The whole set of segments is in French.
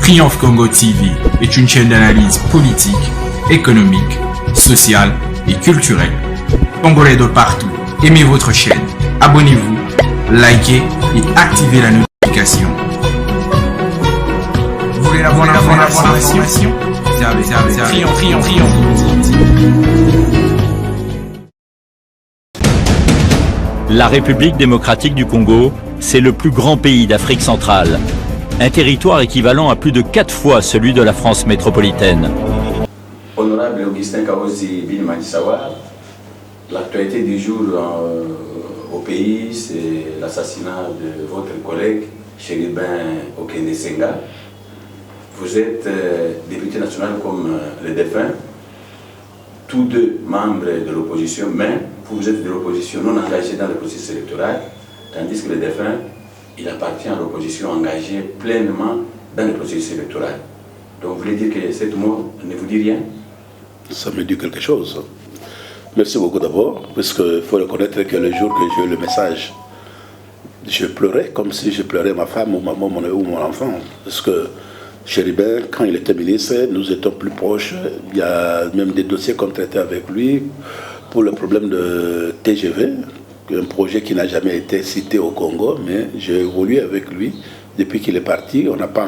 Triomphe Congo TV est une chaîne d'analyse politique, économique, sociale et culturelle. Congolais de partout, aimez votre chaîne, abonnez-vous, likez et activez la notification. Vous voulez la bonne information? Triomphe. La République démocratique du Congo, c'est le plus grand pays d'Afrique centrale. Un territoire équivalent à plus de 4 fois celui de la France métropolitaine. Honorable Augustin Kaozi Bilimanisawa, l'actualité du jour au pays, c'est l'assassinat de votre collègue Chéribin Okende-Senga. Vous êtes député national comme le défunt, tous deux membres de l'opposition, mais vous êtes de l'opposition non engagée dans le processus électoral, tandis que le défunt, il appartient à l'opposition engagée pleinement dans le processus électoral. Donc vous voulez dire que cette mort ne vous dit rien? Ça me dit quelque chose. Merci beaucoup d'abord, parce qu'il faut reconnaître que le jour que j'ai eu le message, je pleurais comme si je pleurais ma femme ou mon enfant. Parce que Chéribin, quand il était ministre, nous étions plus proches. Il y a même des dossiers qu'on traitait avec lui pour le problème de TGV, un projet qui n'a jamais été cité au Congo, mais j'ai évolué avec lui depuis qu'il est parti. On n'a pas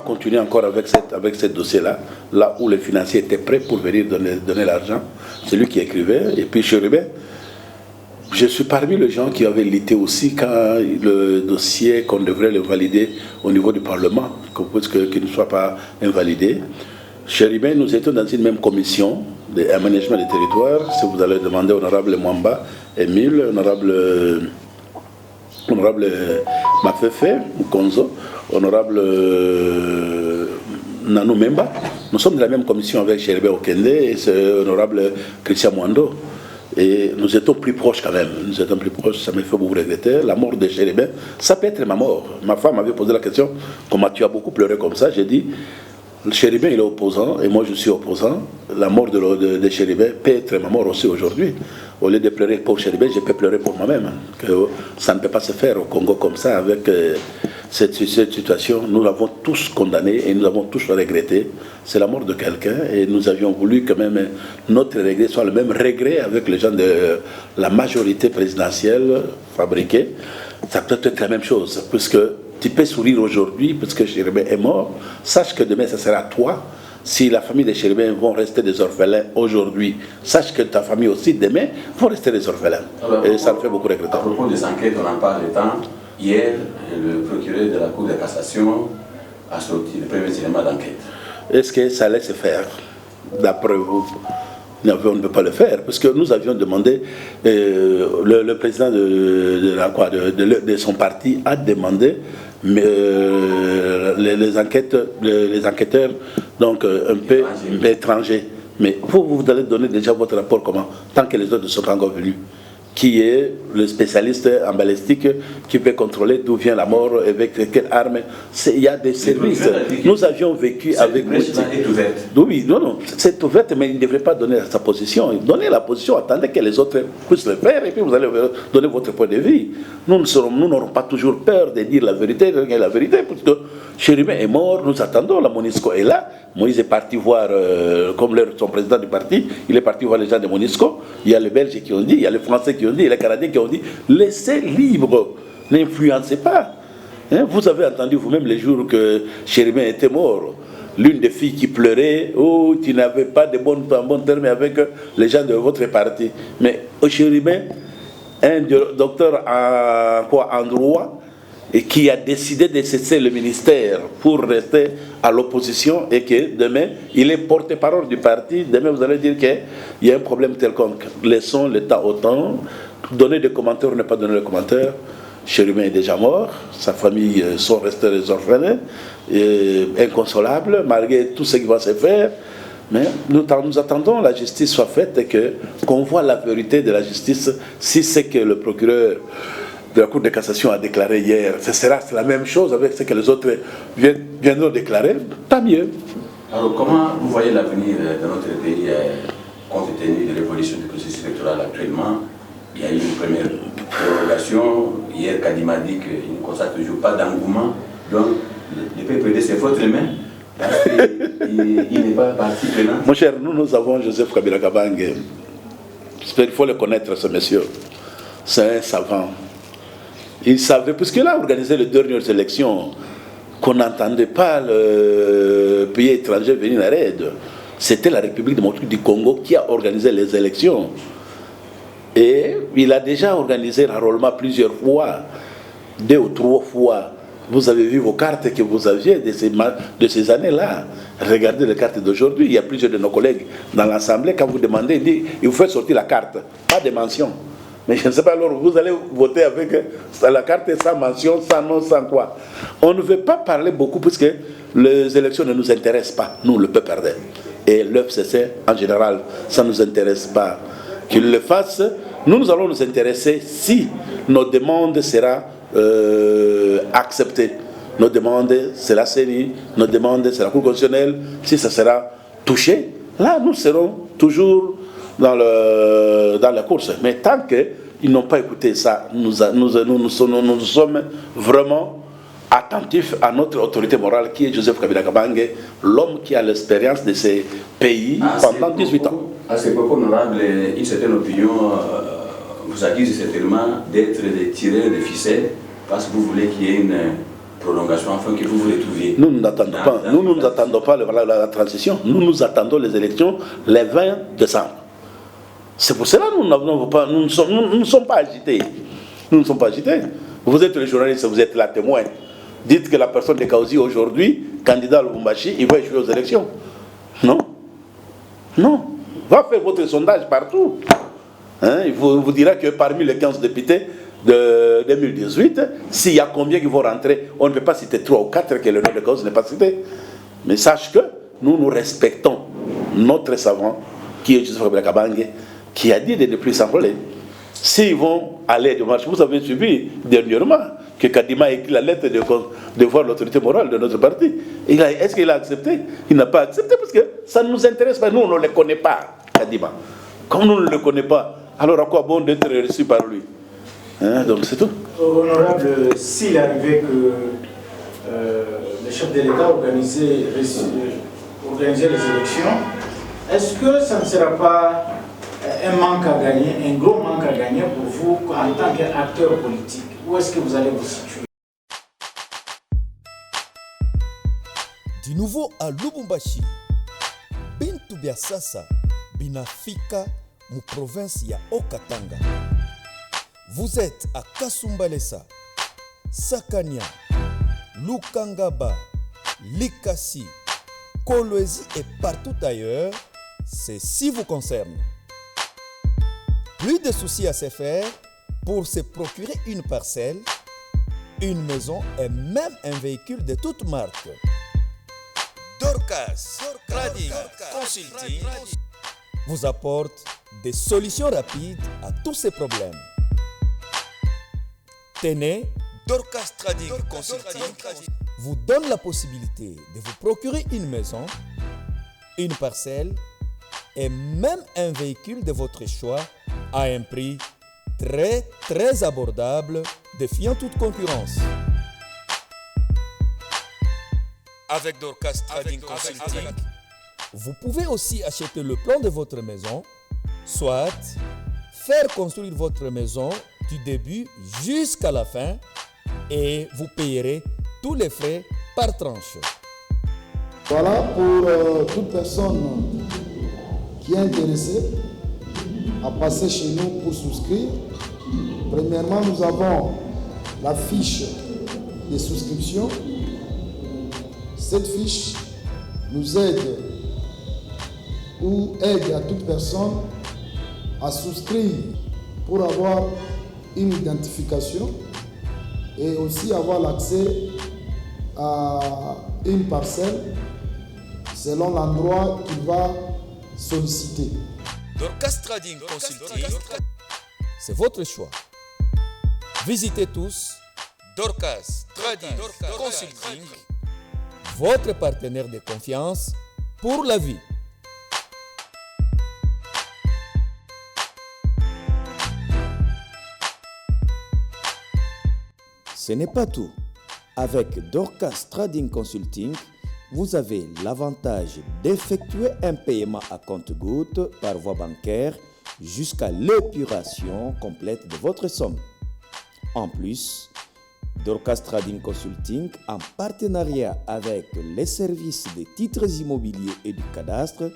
continué encore avec ce dossier-là, là où les financiers étaient prêts pour venir donner l'argent. C'est lui qui écrivait. Et puis Chéribin, je suis parmi les gens qui avaient lutté aussi quand le dossier, qu'on devrait le valider au niveau du Parlement, qu'il ne soit pas invalidé. Chéribin, nous étions dans une même commission d'aménagement des territoires. Si vous allez demander honorable Mwamba, Émile, honorable Mafefe, Konzo, honorable Nanou Memba, nous sommes de la même commission avec Chéribin Okende et honorable Christian Mwando. Et nous étions plus proches quand même. Nous étions plus proches, ça me fait beaucoup regretter. La mort de Chéribin, ça peut être ma mort. Ma femme m'avait posé la question, comment tu as beaucoup pleuré comme ça? J'ai dit, Chéribin il est opposant et moi je suis opposant. La mort de Chéribin peut être ma mort aussi aujourd'hui. Au lieu de pleurer pour Chéribin, je peux pleurer pour moi-même. Que ça ne peut pas se faire au Congo comme ça avec cette situation. Nous l'avons tous condamné et nous avons tous regretté. C'est la mort de quelqu'un et nous avions voulu que même notre regret soit le même regret avec les gens de la majorité présidentielle fabriquée. Ça peut être la même chose, puisque tu peux sourire aujourd'hui parce que Chéribin est mort. Sache que demain, ce sera toi. Si la famille de Chéribin vont rester des orphelins aujourd'hui, sache que ta famille aussi, demain, vont rester des orphelins. Alors, et ça me fait beaucoup regretter. À propos des enquêtes, on en parle tant. Hier, le procureur de la Cour de cassation a sorti le premier élément d'enquête. Est-ce que ça allait se faire? D'après vous? Non, on ne peut pas le faire, parce que nous avions demandé, le président de son parti a demandé les enquêteurs, donc un peu étrangers. Mais vous allez donner déjà votre rapport comment? Tant que les autres ne sont pas encore venus. Qui est le spécialiste en balistique qui peut contrôler d'où vient la mort, avec quelle arme. Il y a des services. Nous avions vécu avec... Oui, non, c'est ouverte, mais il ne devrait pas donner sa position. Donnez la position, attendez que les autres puissent le faire, et puis vous allez donner votre point de vue. Nous n'aurons pas toujours peur de dire la vérité, parce que Chéribin est mort, nous attendons, la MONUSCO est là. Moïse est parti voir, comme son président du parti, il est parti voir les gens de MONUSCO. Il y a les Belges qui ont dit, il y a les Français qui ont dit, il y a les Canadiens qui ont dit, laissez libre, n'influencez pas. Hein? Vous avez entendu vous-même les jours que Chéribin était mort. L'une des filles qui pleurait, oh, tu n'avais pas de bon terme avec les gens de votre parti. Mais au Chéribin, un docteur en droit, et qui a décidé de cesser le ministère pour rester à l'opposition et que demain, il est porte-parole du parti. Demain, vous allez dire qu'il y a un problème quelconque. Laissons le temps au temps. Donner des commentaires ou ne pas donner des commentaires. Chéribin est déjà mort. Sa famille sont restés des orphelins, inconsolables, malgré tout ce qui va se faire. Mais nous attendons que la justice soit faite et qu'on voit la vérité de la justice. Si c'est que le procureur de la Cour de cassation a déclaré hier, ce sera la même chose avec ce que les autres viendront déclarer, tant mieux. Alors comment vous voyez l'avenir de notre pays compte tenu de l'évolution du processus électoral actuellement? Il y a eu une première prorogation. Hier, Kadima dit qu'il ne constate toujours pas d'engouement. Donc, le peuple de c'est votre main. Parce qu'il n'est pas parti prenant. Mon cher, nous avons Joseph Kabila Kabange. Il faut le connaître, ce monsieur. C'est un savant. Il savait, puisqu'il a organisé les dernières élections, qu'on n'entendait pas le pays étranger venir en aide. C'était la République démocratique du Congo qui a organisé les élections. Et il a déjà organisé l'enrôlement plusieurs fois, 2 ou 3 fois. Vous avez vu vos cartes que vous aviez de ces années-là. Regardez les cartes d'aujourd'hui. Il y a plusieurs de nos collègues dans l'Assemblée. Quand vous demandez, ils disent, il vous fait sortir la carte. Pas de mention. Mais je ne sais pas, alors vous allez voter avec la carte sans mention, sans nom, sans quoi. On ne veut pas parler beaucoup puisque les élections ne nous intéressent pas, nous, le peuple ardent. Et l'FCC, en général, ça ne nous intéresse pas. Qu'ils le fassent, nous allons nous intéresser si nos demandes seront acceptées. Nos demandes, c'est la CENI, nos demandes, c'est la Cour constitutionnelle. Si ça sera touché, là, nous serons toujours dans la course. Mais tant qu'ils n'ont pas écouté ça, nous sommes vraiment attentifs à notre autorité morale qui est Joseph Kabila Kabange, l'homme qui a l'expérience de ces pays pendant 18 ans. À ce propos, honorable, une certaine opinion vous accuse certainement d'être des tireurs de ficelles parce que vous voulez qu'il y ait une prolongation afin que vous vous retrouviez. Nous n'attendons pas la transition. Nous attendons les élections le 20 décembre. C'est pour cela que nous ne sommes pas agités. Nous ne sommes pas agités. Vous êtes les journalistes, vous êtes là témoin. Dites que la personne de Kaouzi aujourd'hui, candidat à Lubumbashi, il va échouer aux élections. Non. Non. Va faire votre sondage partout. Il vous dira que parmi les 15 députés de 2018, s'il y a combien qui vont rentrer, on ne peut pas citer 3 ou 4 que le nom de Kaouzi n'est pas cité. Mais sache que nous respectons notre savant, qui est Joseph Kabila Kabange, qui a dit de ne plus s'enrôler. S'ils vont aller de marche, vous avez suivi dernièrement que Kadima a écrit la lettre de voir l'autorité morale de notre parti. Est-ce qu'il a accepté? Il n'a pas accepté parce que ça ne nous intéresse pas. Nous, on ne le connaît pas, Kadima. Comme nous ne le connaissons pas, alors à quoi bon d'être reçu par lui? Donc c'est tout. Honorable, s'il arrivait que le chef de l'État organisait les élections, est-ce que ça ne sera pas un manque à gagner, un gros manque à gagner pour vous en tant qu'acteur politique? Où est-ce que vous allez vous situer? Du nouveau à Lubumbashi, Bintu bya sasa binafika mu province ya Okatanga. Vous êtes à Kasumbalesa, Sakania, Lukangaba, Likasi, Kolwezi et partout ailleurs, ceci vous concerne. Plus de soucis à se faire pour se procurer une parcelle, une maison et même un véhicule de toute marque. Dorcas Trading Consulting vous apporte des solutions rapides à tous ces problèmes. Tenez, Dorcas Trading Consulting vous donne la possibilité de vous procurer une maison, une parcelle et même un véhicule de votre choix à un prix très abordable, défiant toute concurrence. Avec Dorcas Trading Consulting, vous pouvez aussi acheter le plan de votre maison, soit faire construire votre maison du début jusqu'à la fin et vous payerez tous les frais par tranche. Voilà pour toute personne qui est intéressée à passer chez nous pour souscrire. Premièrement, nous avons la fiche de souscription. Cette fiche nous aide ou aide à toute personne à souscrire pour avoir une identification et aussi avoir l'accès à une parcelle selon l'endroit qu'il va solliciter. Dorcas Trading Consulting, c'est votre choix. Visitez tous Dorcas Trading Consulting, votre partenaire de confiance pour la vie. Ce n'est pas tout. Avec Dorcas Trading Consulting, vous avez l'avantage d'effectuer un paiement à compte-gouttes par voie bancaire jusqu'à l'épuration complète de votre somme. En plus, Dorcas Trading Consulting, en partenariat avec les services des titres immobiliers et du cadastre,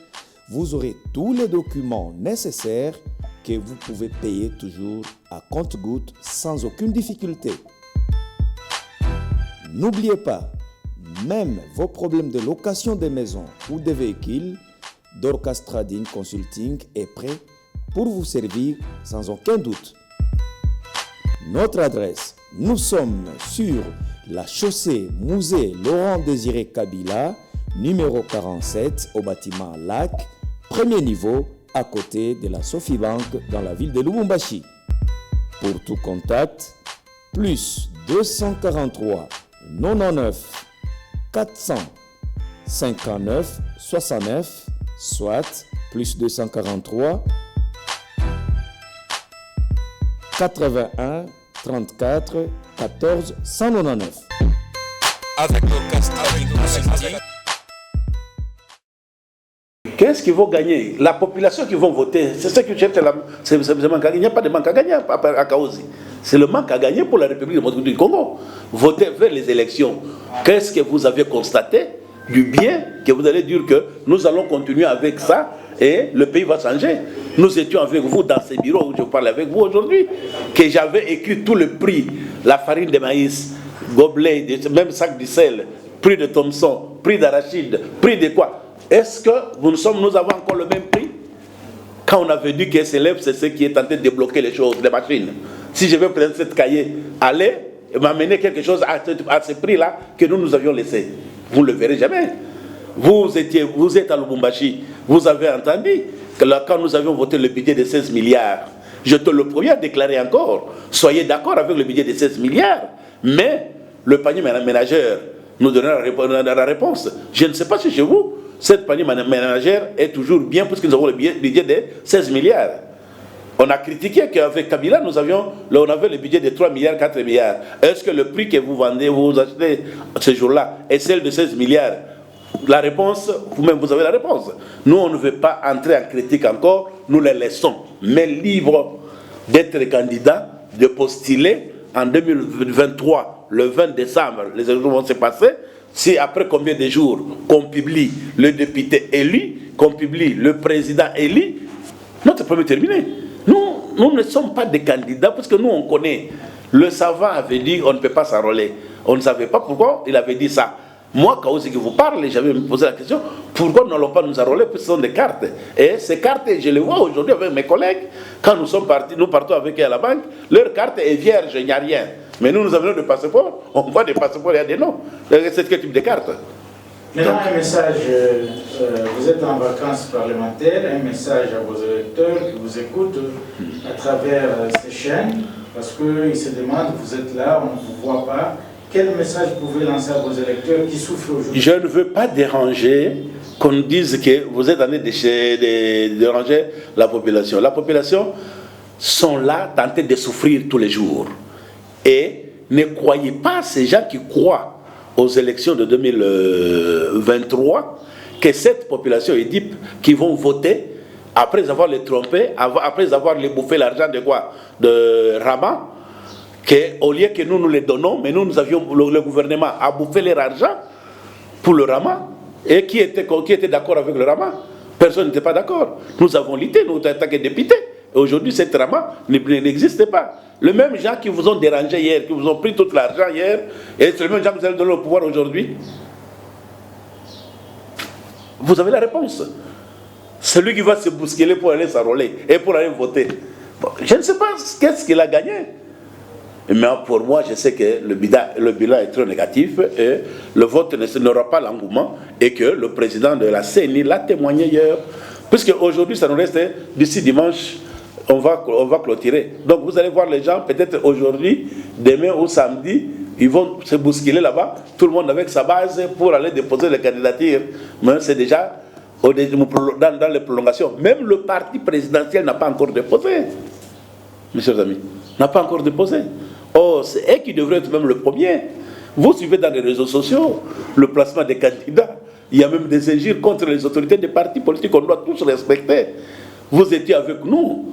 vous aurez tous les documents nécessaires que vous pouvez payer toujours à compte-gouttes sans aucune difficulté. N'oubliez pas, même vos problèmes de location des maisons ou des véhicules, Dorcas Trading Consulting est prêt pour vous servir sans aucun doute. Notre adresse, nous sommes sur la chaussée Musée Laurent Désiré Kabila, numéro 47 au bâtiment Lac, premier niveau, à côté de la Sophie Bank dans la ville de Lubumbashi. Pour tout contact, plus 243 99 400 59 69, soit plus 243 81 34 14 199. Avec Dorcas Trading Consulting. Qu'est-ce qu'ils vont gagner? La population qui vont voter, c'est ce que cherche c'est manque à gagner. Il n'y a pas de manque à gagner à Kaozi. C'est le manque à gagner pour la République démocratique du Congo. Voter vers les élections. Qu'est-ce que vous avez constaté du bien que vous allez dire que nous allons continuer avec ça et le pays va changer? Nous étions avec vous dans ces bureaux où je parle avec vous aujourd'hui, que j'avais écrit tout le prix, la farine de maïs, gobelet, même sac de sel, prix de Thomson, prix d'arachide, prix de quoi? Est-ce que nous avons encore le même prix? Quand on avait dit que SLF, c'est ce qui est tenté de débloquer les choses, les machines. Si je vais prendre cette cahier, aller m'amener quelque chose à ce prix-là que nous avions laissé. Vous ne le verrez jamais. Vous êtes à Lubumbashi, vous avez entendu que là, quand nous avions voté le budget de 16 milliards, je te le premier à déclarer encore, soyez d'accord avec le budget de 16 milliards, mais le panier ménagère nous donnera la réponse. Je ne sais pas si chez vous, cette panier ménagère est toujours bien puisque nous avons le budget de 16 milliards. On a critiqué qu'avec Kabila, on avait le budget de 3 milliards, 4 milliards. Est-ce que le prix que vous vendez, vous achetez ce jour-là est celle de 16 milliards? La réponse, vous-même vous avez la réponse. Nous, on ne veut pas entrer en critique encore, nous les laissons, mais libres d'être candidats, de postuler en 2023, le 20 décembre, les élections vont se passer. Si après combien de jours qu'on publie le député élu, qu'on publie le président élu, notre premier terminé. Nous ne sommes pas des candidats parce que nous on connaît. Le savant avait dit on ne peut pas s'enrôler. On ne savait pas pourquoi il avait dit ça. Moi, quand qui vous parle, j'avais me posé la question pourquoi nous n'allons pas nous enrôler parce que ce sont des cartes. Et ces cartes, je les vois aujourd'hui avec mes collègues. Quand nous sommes partis, nous partons avec eux à la banque, leur carte est vierge, il n'y a rien. Mais nous avons des passeports, on voit des passeports, il y a des noms. C'est quel type de carte? Maintenant, un message, vous êtes en vacances parlementaires, un message à vos électeurs qui vous écoutent à travers ces chaînes, parce qu'ils se demandent, vous êtes là, on ne vous voit pas. Quel message vous pouvez lancer à vos électeurs qui souffrent aujourd'hui? Je ne veux pas déranger, qu'on dise que vous êtes en train de déranger la population. La population sont là, tentés de souffrir tous les jours. Et ne croyez pas ces gens qui croient aux élections de 2023 que cette population édipe qui vont voter après avoir les trompés, après avoir les bouffé l'argent de quoi? De Rama, qu'au lieu que nous les donnons, mais nous avions le gouvernement a bouffé leur argent pour le Rama. Et qui était d'accord avec le Rama? Personne n'était pas d'accord. Nous avons lutté, nous avons attaqué députés. Et aujourd'hui, cette Rama n'existe pas. Les mêmes gens qui vous ont dérangé hier, qui vous ont pris tout l'argent hier, et c'est les mêmes gens que vous allez donner le pouvoir aujourd'hui. Vous avez la réponse. Celui qui va se bousculer pour aller s'enrôler et pour aller voter. Bon, je ne sais pas qu'est-ce qu'il a gagné. Mais pour moi, je sais que le bilan est très négatif et le vote n'aura pas l'engouement et que le président de la CENI l'a témoigné hier. Puisque aujourd'hui, ça nous reste d'ici dimanche, on va clôturer. Donc vous allez voir les gens, peut-être aujourd'hui, demain ou samedi, ils vont se bousculer là-bas, tout le monde avec sa base pour aller déposer les candidatures. Mais c'est déjà dans les prolongations. Même le parti présidentiel n'a pas encore déposé, mes chers amis, n'a pas encore déposé. Oh, c'est eux qui devraient être même le premier. Vous suivez dans les réseaux sociaux le placement des candidats. Il y a même des injures contre les autorités des partis politiques qu'on doit tous respecter. Vous étiez avec nous.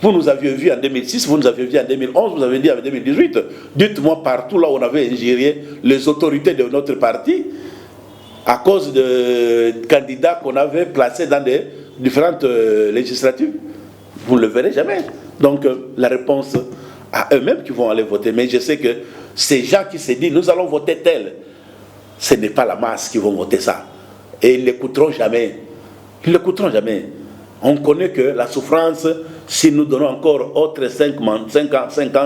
Vous nous aviez vu en 2006, vous nous aviez vu en 2011, vous avez dit en 2018. Dites-moi partout là où on avait injurié les autorités de notre parti à cause de candidats qu'on avait placés dans des différentes législatives. Vous ne le verrez jamais. Donc la réponse à eux-mêmes qui vont aller voter. Mais je sais que ces gens qui se disent nous allons voter tel, ce n'est pas la masse qui vont voter ça. Et ils ne l'écouteront jamais. Ils ne l'écouteront jamais. On connaît que la souffrance, si nous donnons encore autres 5 ans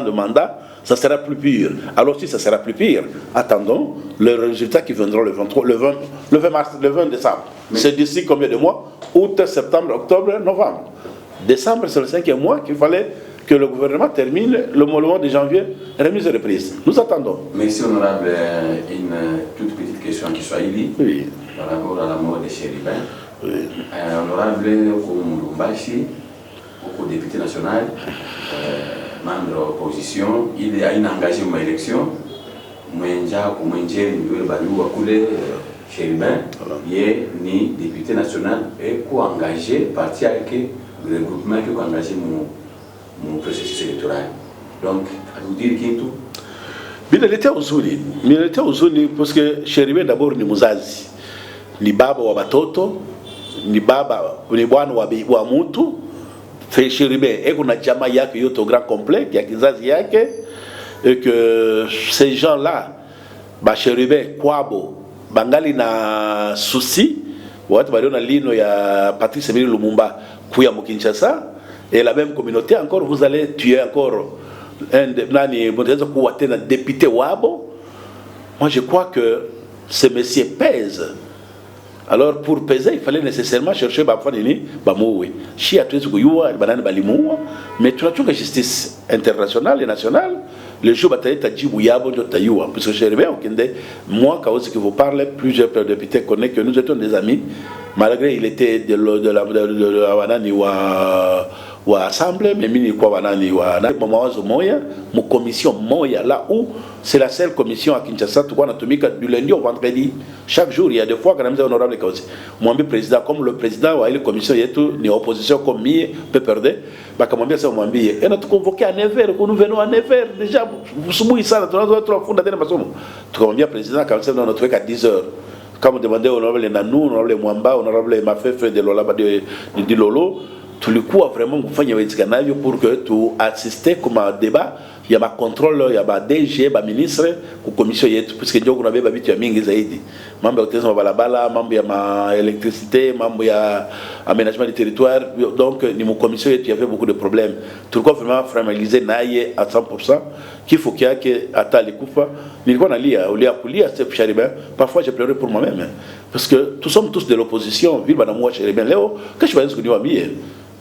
de mandat, ça sera plus pire. Alors si ça sera plus pire, attendons les résultats qui viendront le 20 décembre. C'est d'ici combien de mois? Août, septembre, octobre, novembre. Décembre, c'est le 5e mois qu'il fallait que le gouvernement termine le mois de janvier, remise et reprise. Nous attendons. Merci honorable. Une toute petite question qui soit liée par rapport à la mort de Chéribin. Honorable Koumbashi, au député national, membre de l'opposition, il a engagé une élection. Chéribin, il est ni député national et co-engagé, parti avec le regroupement qui a engagé mon processus électoral. Donc, à vous dire qui tout. Il était au Zuni parce que Chéribin d'abord ni muzazi, ni baba wa batoto, ni baba ni bwana wa mutu. Fait Chéribin et qu'on a jamaa yake yote au grand complet, qui a kizazi yake, et que ces gens-là, ba Chéribin kwabo bangali na souci, watu baliona lino ya Patrice Emery Lumumba kuya Kinshasa. Et la même communauté, encore, vous allez tuer encore un député Wabo. Moi, je crois que ce monsieur pèse. Alors, pour peser, il fallait nécessairement chercher Bafanini, Bamoui. Chi a tué Zougoua, Banane Balimoua. Mais tu as toute la justice internationale et nationale. Le jour où tu as dit Bouyabo, tu as eu. Parce que j'ai rêvé, moi, quand vous parlez, plusieurs députés connaissent que nous étions des amis. Malgré il était de la Wanani ou assemblée, mais il y a une commission Moya, là où c'est la seule commission à Kinshasa, du lundi au vendredi. Chaque jour, il y a des fois quand même honorable cause. Moi, le président, comme le président, la commission, il y a une opposition comme moi, peut perdre. Et nous convoqué à 9h, nous venons à 9h, déjà, vous souvenez ça, nous avons trois fonds le président, quand même, nous avons à 10h. Quand vous demandez honorable Nanou, honorable Mwamba, honorable Mafefe de Lolaba de Lolo, tout le coup, vraiment, vous faites un canal pour que tu assistes comme un débat. Il y a un contrôle, il y a un DG, un ministre, une commission, puisque nous avons habitué à Mingi Zaidi. Membre de la membre de l'électricité, membre de l'aménagement du territoire. Donc, dans la commission, il y avait beaucoup de problèmes. Tout le coup, vraiment, formaliser Naye à 100%. Qu'il faut qu'il y ait à les coups. Parfois, j'ai pleuré pour moi-même. Parce que nous sommes tous de l'opposition.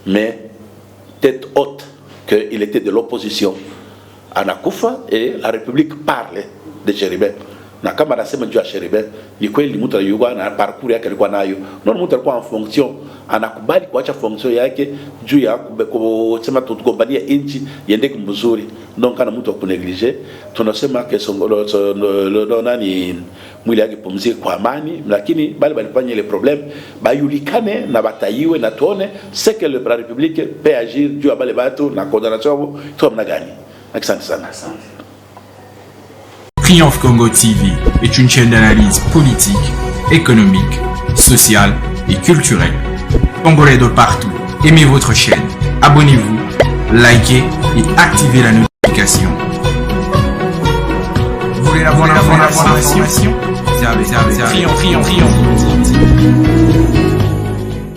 Mais, tête haute, qu'il était de l'opposition. Anakoufa et la République parle de Chéribin. Na kama nasema juu ya Chéribin ni kweli mtu aliyuga na parcours yake alikuwa nayo. Ndio mtu alikuwa en fonction, anakubali kuacha fonction yake juu ya kusema tugombania inchi iende mzuri. Donc kana mtu akunegliger, tunasema ke le nani mwili yake pumzike kwa amani, lakini bali balifanya ile problème bayulikane na batayiwe na tuone ce que la République peut agir juu ya bale batu na condamnation tu amna gani. Triomphe Congo TV est une chaîne d'analyse politique, économique, sociale et culturelle. Congolais de partout, aimez votre chaîne, abonnez-vous, likez et activez la notification. Vous voulez la bonne information? Triomphe.